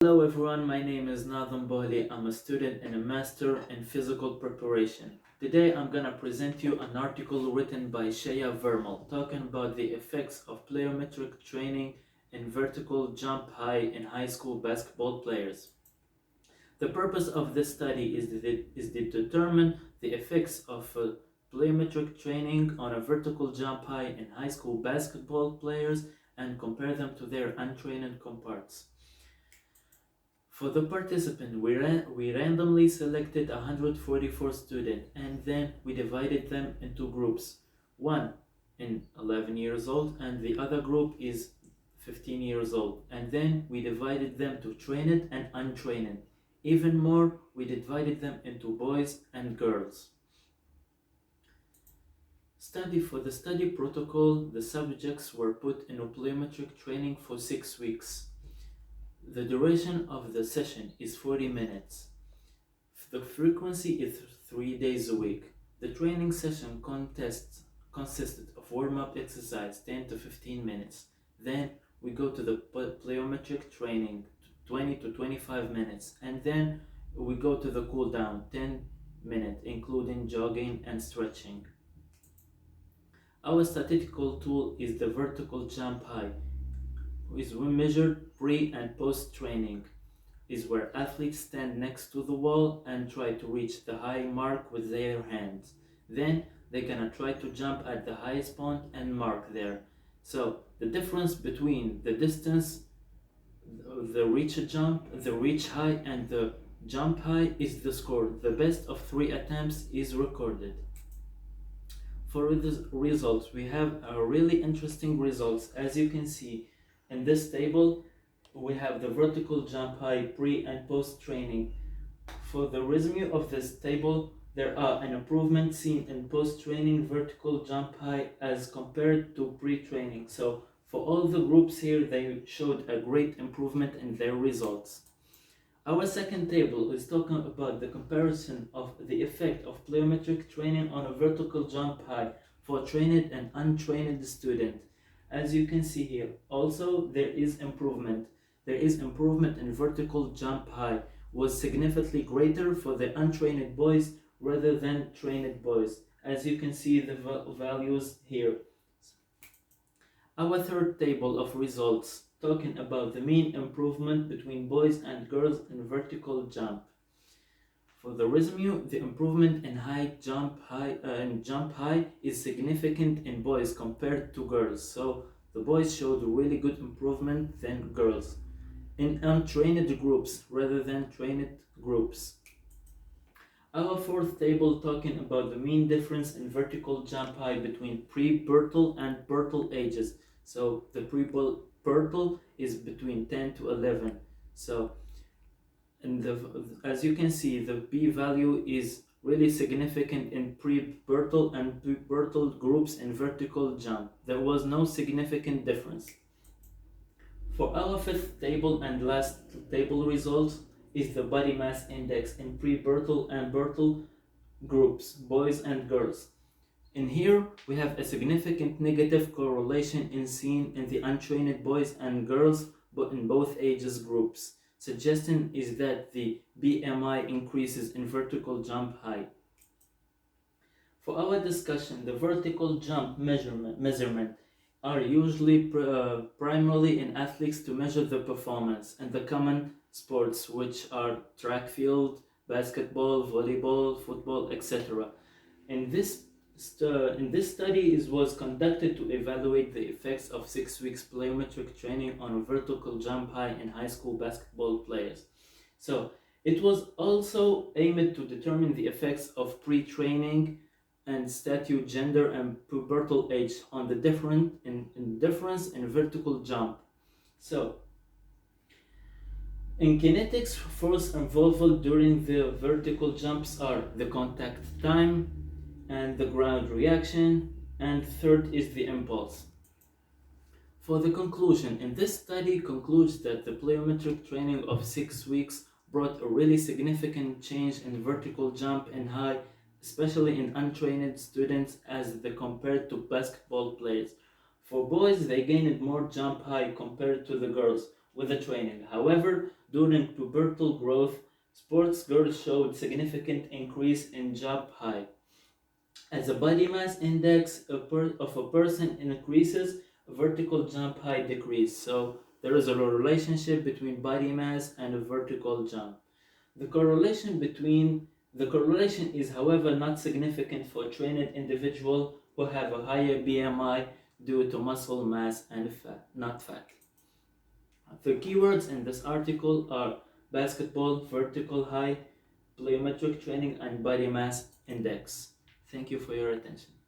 Hello everyone, my name is Nadam Bohli. I'm a student and a master in physical preparation. Today I'm gonna present you an article written by Shaya Vermal talking about the effects of plyometric training in vertical jump high in high school basketball players. The purpose of this study is to determine the effects of plyometric training on a vertical jump high in high school basketball players and compare them to their untrained counterparts. For the participant, we randomly selected 144 students and then we divided them into groups. One in 11 years old and the other group is 15 years old. And then we divided them to trained and untrained. Even more, we divided them into boys and girls. For the study protocol, the subjects were put in a plyometric training for 6 weeks. The duration of the session is 40 minutes. The frequency is 3 days a week. The training session consisted of warm-up exercise 10 to 15 minutes. Then we go to the plyometric training 20 to 25 minutes. And then we go to the cool down 10 minutes, including jogging and stretching. Our statistical tool is the vertical jump high. We measured pre and post training is where athletes stand next to the wall and try to reach the high mark with their hands. Then they're gonna try to jump at the highest point and mark there. So the difference between the distance, the reach high and the jump high is the score. The best of 3 attempts is recorded. For the results, we have a really interesting results. As you can see in this table, we have the vertical jump high pre and post training. For the resume of this table, there are an improvement seen in post training vertical jump high as compared to pre-training. So for all the groups here, they showed a great improvement in their results. Our second table is talking about the comparison of the effect of plyometric training on a vertical jump high for trained and untrained student. As you can see here, also there is improvement. There is improvement in vertical jump high was significantly greater for the untrained boys rather than trained boys. As you can see the values here. Our third table of results talking about the mean improvement between boys and girls in vertical jump. For the resume, the improvement in jump high is significant in boys compared to girls. So the boys showed really good improvement than girls in untrained groups rather than trained groups. Our fourth table talking about the mean difference in vertical jump high between pre-pubertal and pubertal ages. So the pre-pubertal is between 10 to 11. So as you can see, the p-value is really significant in pre-pubertal and pubertal groups in vertical jump. There was no significant difference. For our fifth table and last table results is the body mass index in pre-pubertal and pubertal groups, boys and girls. In here, we have a significant negative correlation seen in the untrained boys and girls, but in both ages groups. Suggestion is that the BMI increases in vertical jump high. For our discussion, the vertical jump measurement are usually primarily in athletes to measure the performance in the common sports, which are track field, basketball, volleyball, football, etc. In this study was conducted to evaluate the effects of 6 weeks plyometric training on a vertical jump high in high school basketball players. So it was also aimed to determine the effects of pre-training and statute, gender, and pubertal age on the difference in vertical jump. So in kinetics, force involved during the vertical jumps are the contact time and the ground reaction, and third is the impulse. For the conclusion, in this study concludes that the plyometric training of 6 weeks brought a really significant change in vertical jump and high, especially in untrained students as compared to basketball players. For boys, they gained more jump high compared to the girls with the training. However, During pubertal growth, sports girls showed significant increase in jump height. As the body mass index of a person increases, vertical jump height decreases. So there is a relationship between body mass and a vertical jump. The correlation is, however, not significant for trained individuals who have a higher BMI due to muscle mass and fat, not fat. The keywords in this article are basketball, vertical height, plyometric training, and body mass index. Thank you for your attention.